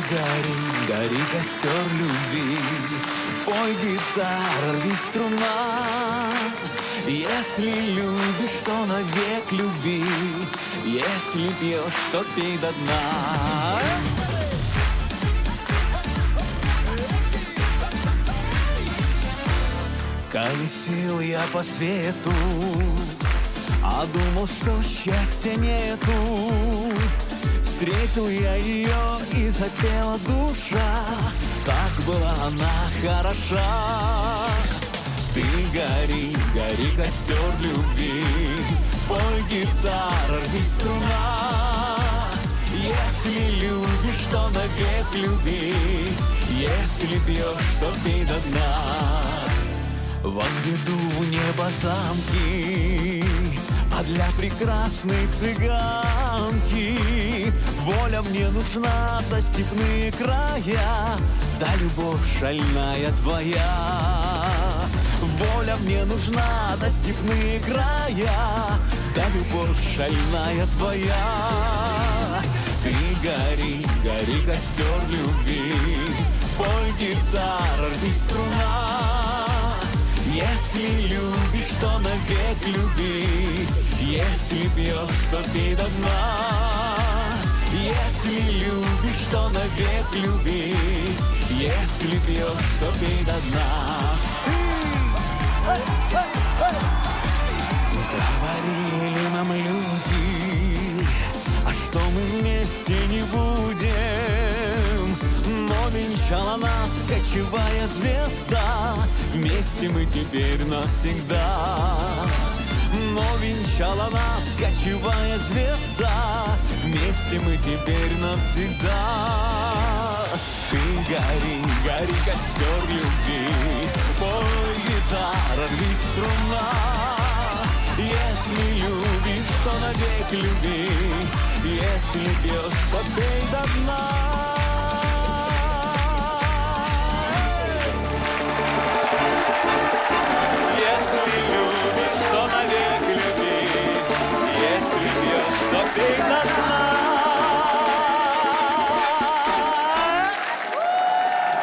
гори, гори костер любви, пой гитара, рви струна. Если любишь, то навек люби, если пьешь, то пей до дна. Колесил я по свету, а думал, что счастья нету. Встретил я ее и запела душа, так была она хороша. Ты гори, гори костер любви, пой гитара, рви струна. Если любишь, то навек люби, если пьешь, то пей до дна. Возведу в небо замки, а для прекрасной цыганки воля мне нужна, да степные края, да любовь шальная твоя. Воля мне нужна, да степные края, да любовь шальная твоя. Ты гори, гори костер любви, пой гитара, рви струна. Если любишь, то навек люби, если пьешь, то пей до дна. Если любишь, то навек люби, если пьешь, то пей до дна. Говорили нам люди, а что мы вместе не будем. Но венчала нас кочевая звезда, вместе мы теперь навсегда. Но венчала нас кочевая звезда, вместе мы теперь навсегда. Ты гори, гори костер любви, пой гитара, рви струна. Если любишь, то навек люби, если пьешь, то пей до дна.